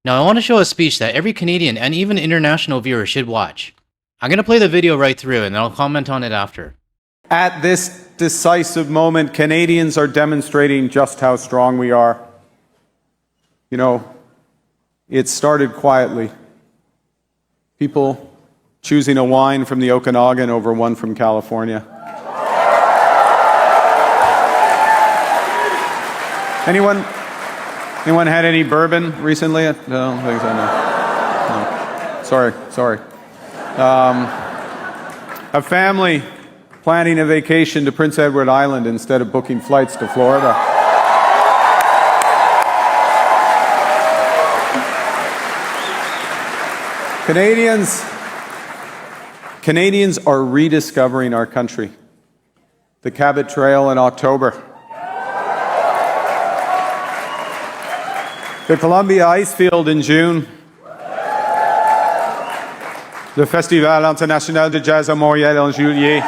Now I want to show a speech that every Canadian and even international viewer should watch. I'm going to play the video right through and then I'll comment on it after. At this decisive moment, Canadians are demonstrating just how strong we are. You know, it started quietly. People choosing a wine from the Okanagan over one from California. Anyone had any bourbon recently? No, I don't think so, no. Sorry. A family planning a vacation to Prince Edward Island instead of booking flights to Florida. Canadians are rediscovering our country. The Cabot Trail in October. The Columbia Icefield in June. Le Festival International de Jazz à Montréal en juillet.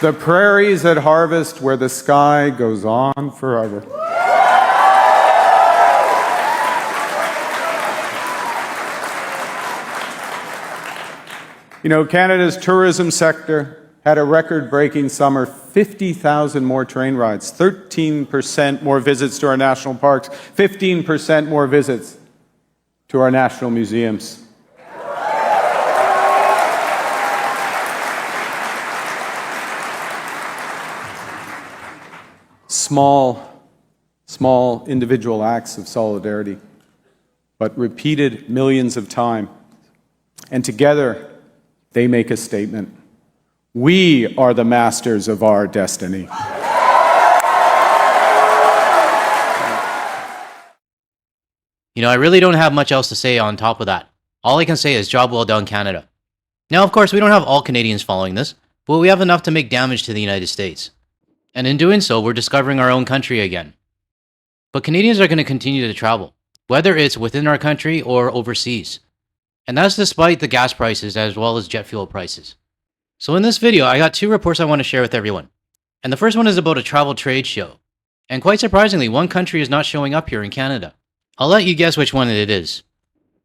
The prairies at harvest where the sky goes on forever. You know, Canada's tourism sector had a record-breaking summer, 50,000 more train rides, 13% more visits to our national parks, 15% more visits to our national museums. Small individual acts of solidarity, but repeated millions of times. And together, they make a statement. We are the masters of our destiny. You know, I really don't have much else to say on top of that. All I can say is job well done, Canada. Now, of course, we don't have all Canadians following this, but we have enough to make damage to the United States. And in doing so, we're discovering our own country again. But Canadians are going to continue to travel, whether it's within our country or overseas. And that's despite the gas prices as well as jet fuel prices. So in this video, I got two reports I want to share with everyone. And the first one is about a travel trade show. And quite surprisingly, one country is not showing up here in Canada. I'll let you guess which one it is.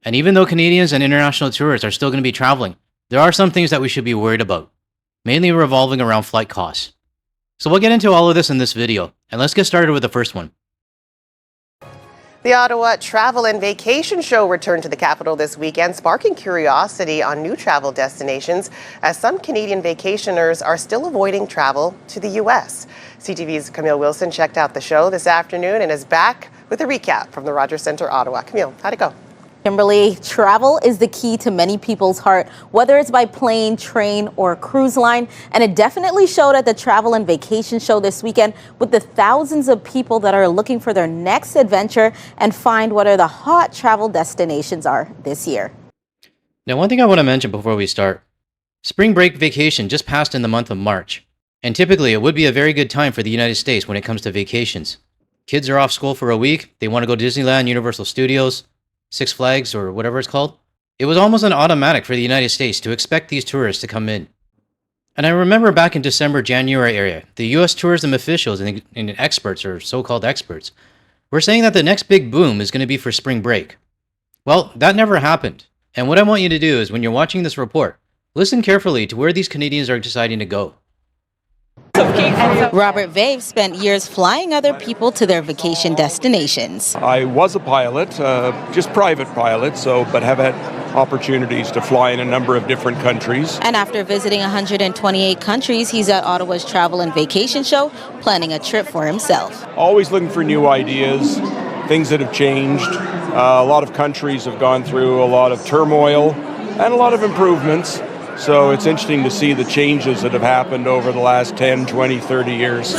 And even though Canadians and international tourists are still going to be traveling, there are some things that we should be worried about, mainly revolving around flight costs. So we'll get into all of this in this video, and let's get started with the first one. The Ottawa Travel and Vacation Show returned to the capital this weekend, sparking curiosity on new travel destinations as some Canadian vacationers are still avoiding travel to the U.S. CTV's Camille Wilson checked out the show this afternoon and is back with a recap from the Rogers Centre, Ottawa. Camille, how'd it go? Kimberly, travel is the key to many people's heart, whether it's by plane, train, or cruise line. And it definitely showed at the Travel and Vacation Show this weekend with the thousands of people that are looking for their next adventure and find what are the hot travel destinations are this year. Now, one thing I want to mention before we start. Spring break vacation just passed in the month of March. And typically, it would be a very good time for the United States when it comes to vacations. Kids are off school for a week. They want to go to Disneyland, Universal Studios, Six Flags, or whatever it's called. It was almost an automatic for the United States to expect these tourists to come in. And I remember back in December, January area, the U.S. tourism officials and experts, or so-called experts, were saying that the next big boom is going to be for spring break. Well, that never happened. And what I want you to do is when you're watching this report, listen carefully to where these Canadians are deciding to go. Robert Vave spent years flying other people to their vacation destinations. I was a pilot, just private pilot, but have had opportunities to fly in a number of different countries. And after visiting 128 countries, he's at Ottawa's Travel and Vacation Show, planning a trip for himself. Always looking for new ideas, things that have changed. A lot of countries have gone through a lot of turmoil and a lot of improvements. So it's interesting to see the changes that have happened over the last 10, 20, 30 years.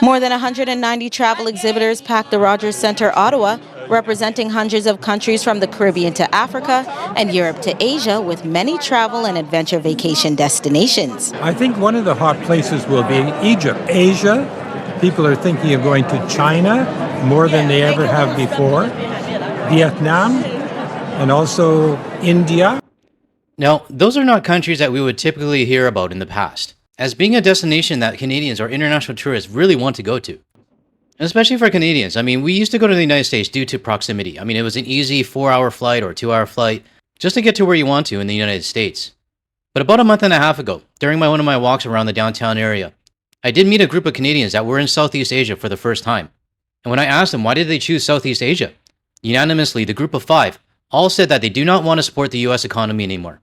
More than 190 travel exhibitors packed the Rogers Centre, Ottawa, representing hundreds of countries from the Caribbean to Africa and Europe to Asia, with many travel and adventure vacation destinations. I think one of the hot places will be Egypt. Asia, people are thinking of going to China more than they ever have before. Vietnam, and also India. Now, those are not countries that we would typically hear about in the past. as being a destination that Canadians or international tourists really want to go to. Especially for Canadians. I mean, we used to go to the United States due to proximity. I mean, it was an easy 4-hour flight or 2-hour flight just to get to where you want to in the United States. But about a month and a half ago, during one of my walks around the downtown area, I did meet a group of Canadians that were in Southeast Asia for the first time. And when I asked them why did they choose Southeast Asia, unanimously, the group of 5 all said that they do not want to support the US economy anymore.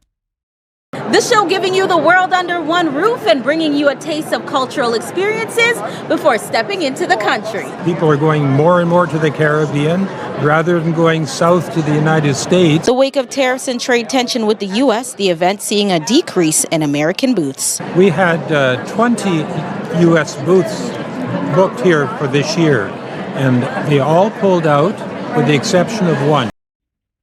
This show giving you the world under one roof and bringing you a taste of cultural experiences before stepping into the country. People are going more and more to the Caribbean rather than going south to the United States. The wake of tariffs and trade tension with the U.S., the event seeing a decrease in American booths. We had 20 U.S. booths booked here for this year, and they all pulled out with the exception of one.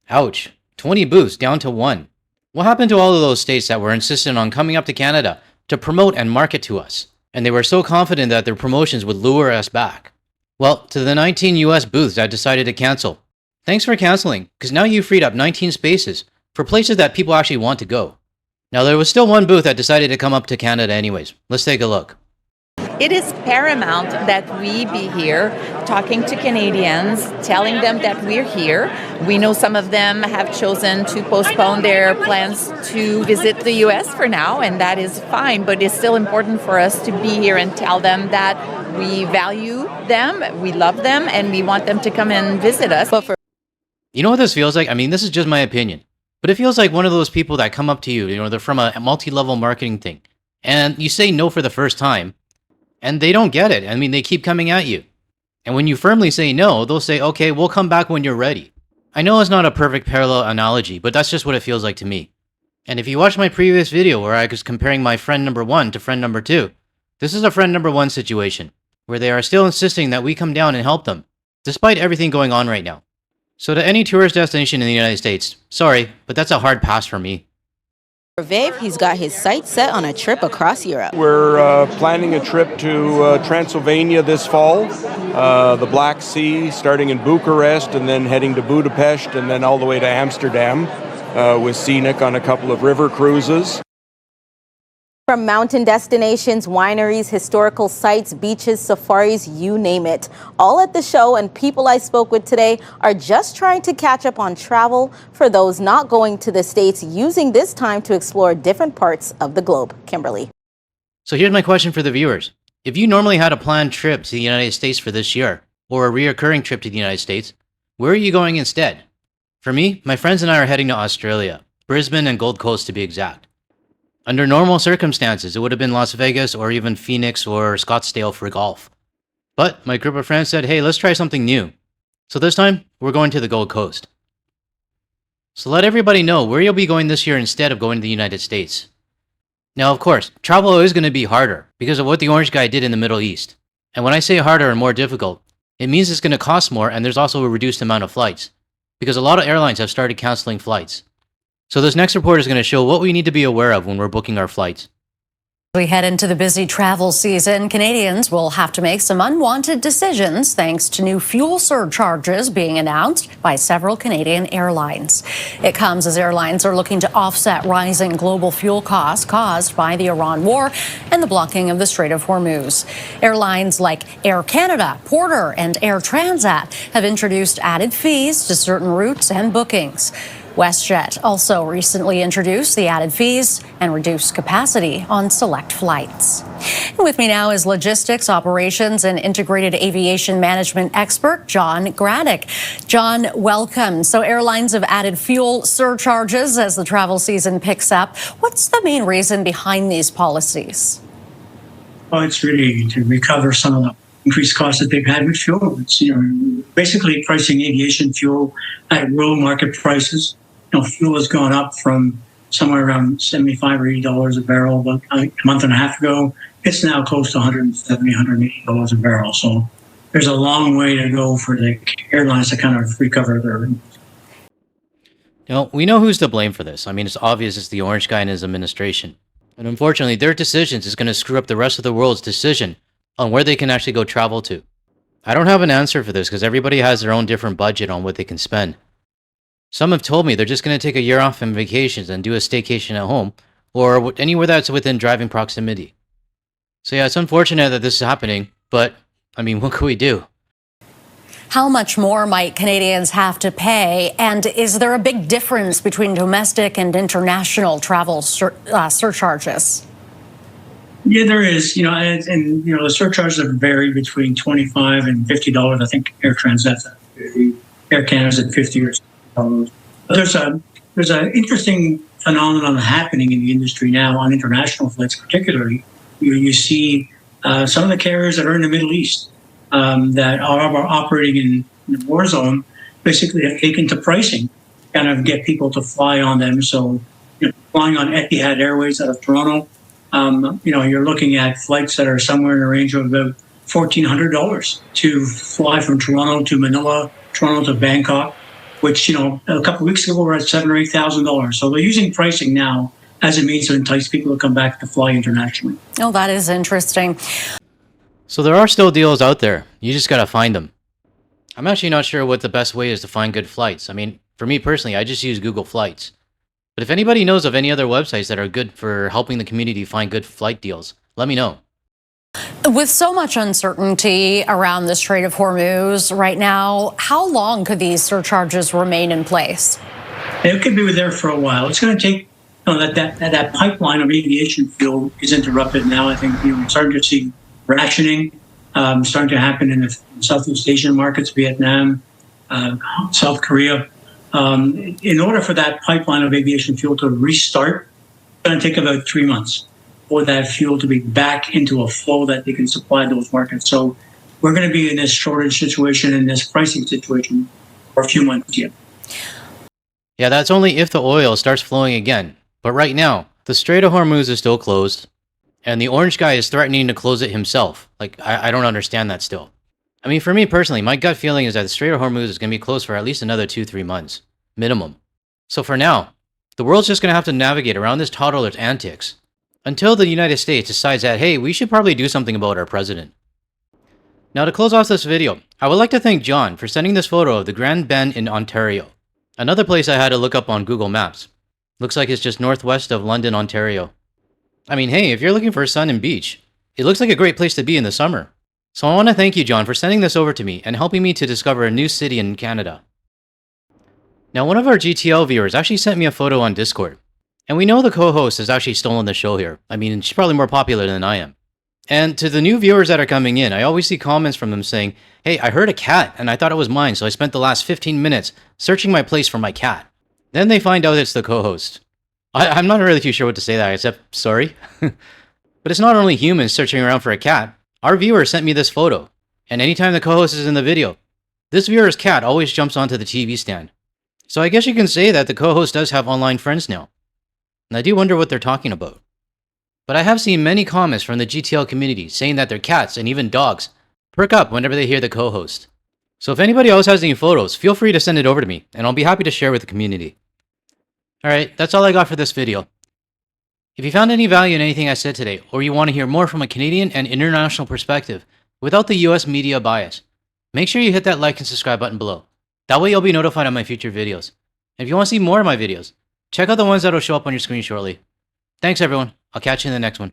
Ouch. 20 booths down to 1. What happened to all of those states that were insistent on coming up to Canada to promote and market to us? And they were so confident that their promotions would lure us back. Well, to the 19 US booths that decided to cancel. Thanks for canceling, because now you freed up 19 spaces for places that people actually want to go. Now there was still one booth that decided to come up to Canada anyways. Let's take a look. It is paramount that we be here talking to Canadians, telling them that we're here. We know some of them have chosen to postpone their plans to visit the US for now, and that is fine, but it's still important for us to be here and tell them that we value them, we love them, and we want them to come and visit us. You know what this feels like? I mean, this is just my opinion, but it feels like one of those people that come up to you, they're from a multi-level marketing thing, and you say no for the first time, and they don't get it. I mean, they keep coming at you. And when you firmly say no, they'll say, okay, we'll come back when you're ready. I know it's not a perfect parallel analogy, but that's just what it feels like to me. And if you watched my previous video where I was comparing my friend number 1 to friend number 2, this is a friend number 1 situation, where they are still insisting that we come down and help them, despite everything going on right now. So to any tourist destination in the United States, sorry, but that's a hard pass for me. For Viv, he's got his sights set on a trip across Europe. We're planning a trip to Transylvania this fall, the Black Sea, starting in Bucharest and then heading to Budapest and then all the way to Amsterdam with Scenic on a couple of river cruises. From mountain destinations, wineries, historical sites, beaches, safaris, you name it. All at the show, and people I spoke with today are just trying to catch up on travel for those not going to the States, using this time to explore different parts of the globe. Kimberly. So here's my question for the viewers. If you normally had a planned trip to the United States for this year, or a reoccurring trip to the United States, where are you going instead? For me, my friends and I are heading to Australia, Brisbane and Gold Coast to be exact. Under normal circumstances, it would have been Las Vegas or even Phoenix or Scottsdale for golf. But my group of friends said, hey, let's try something new. So this time, we're going to the Gold Coast. So let everybody know where you'll be going this year instead of going to the United States. Now, of course, travel is going to be harder because of what the orange guy did in the Middle East. And when I say harder and more difficult, it means it's going to cost more, and there's also a reduced amount of flights, because a lot of airlines have started canceling flights. So this next report is going to show what we need to be aware of when we're booking our flights. We head into the busy travel season. Canadians will have to make some unwanted decisions thanks to new fuel surcharges being announced by several Canadian airlines. It comes as airlines are looking to offset rising global fuel costs caused by the Iran war and the blocking of the Strait of Hormuz. Airlines like Air Canada, Porter, and Air Transat have introduced added fees to certain routes and bookings. WestJet also recently introduced the added fees and reduced capacity on select flights. And with me now is logistics, operations, and integrated aviation management expert John Graddick. John, welcome. So airlines have added fuel surcharges as the travel season picks up. What's the main reason behind these policies? Well, it's really to recover some of the increased costs that they've had with fuel. It's basically pricing aviation fuel at world market prices. Fuel has gone up from somewhere around $75 or $80 a barrel about a month and a half ago. It's now close to $170, $180 a barrel. So there's a long way to go for the airlines to kind of recover their. We know who's to blame for this. I mean, it's obvious it's the orange guy and his administration. And unfortunately, their decisions is going to screw up the rest of the world's decision on where they can actually go travel to. I don't have an answer for this because everybody has their own different budget on what they can spend. Some have told me they're just going to take a year off on vacations and do a staycation at home, or anywhere that's within driving proximity. So yeah, it's unfortunate that this is happening, but I mean, what could we do? How much more might Canadians have to pay? And is there a big difference between domestic and international travel surcharges? Yeah, there is. And the surcharges have varied between $25 and $50. I think Air Transat's at $50. Air Canada's at $50 or $60. But there's an interesting phenomenon happening in the industry now on international flights, particularly. You see some of the carriers that are in the Middle East that are operating in the war zone basically have taken to pricing, kind of get people to fly on them. So, flying on Etihad Airways out of Toronto, you're looking at flights that are somewhere in the range of about $1,400 to fly from Toronto to Manila, Toronto to Bangkok, which, a couple of weeks ago were at $7,000 or $8,000. So they're using pricing now as a means to entice people to come back to fly internationally. Oh, that is interesting. So there are still deals out there. You just gotta find them. I'm actually not sure what the best way is to find good flights. I mean, for me personally, I just use Google Flights. But if anybody knows of any other websites that are good for helping the community find good flight deals, let me know. With so much uncertainty around the Strait of Hormuz right now, how long could these surcharges remain in place? It could be there for a while. It's going to take that pipeline of aviation fuel is interrupted now. I think we're starting to see rationing starting to happen in the Southeast Asian markets, Vietnam, South Korea. In order for that pipeline of aviation fuel to restart, it's going to take about 3 months for that fuel to be back into a flow that they can supply those markets. So we're going to be in this shortage situation, in this pricing situation for a few months yet. Yeah, that's only if the oil starts flowing again. But right now, the Strait of Hormuz is still closed, and the orange guy is threatening to close it himself. I don't understand that still. I mean, for me personally, my gut feeling is that the Strait of Hormuz is going to be closed for at least another 2-3 months, minimum. So for now, the world's just going to have to navigate around this toddler's antics until the United States decides that, hey, we should probably do something about our president. Now, to close off this video, I would like to thank John for sending this photo of the Grand Bend in Ontario, another place I had to look up on Google Maps. Looks like it's just northwest of London, Ontario. I mean, hey, if you're looking for sun and beach, it looks like a great place to be in the summer. So I want to thank you, John, for sending this over to me and helping me to discover a new city in Canada. Now, one of our GTL viewers actually sent me a photo on Discord, and we know the co-host has actually stolen the show here. I mean, she's probably more popular than I am. And to the new viewers that are coming in, I always see comments from them saying, hey, I heard a cat and I thought it was mine, so I spent the last 15 minutes searching my place for my cat. Then they find out it's the co-host. I'm not really too sure what to say that, except sorry. But it's not only humans searching around for a cat. Our viewer sent me this photo, and anytime the co-host is in the video, this viewer's cat always jumps onto the TV stand. So I guess you can say that the co-host does have online friends now. And I do wonder what they're talking about. But I have seen many comments from the GTL community saying that their cats and even dogs perk up whenever they hear the co-host. So if anybody else has any photos, feel free to send it over to me, and I'll be happy to share with the community. Alright, that's all I got for this video. If you found any value in anything I said today, or you want to hear more from a Canadian and international perspective without the US media bias, make sure you hit that like and subscribe button below. That way you'll be notified of my future videos. And if you want to see more of my videos, check out the ones that'll show up on your screen shortly. Thanks everyone, I'll catch you in the next one.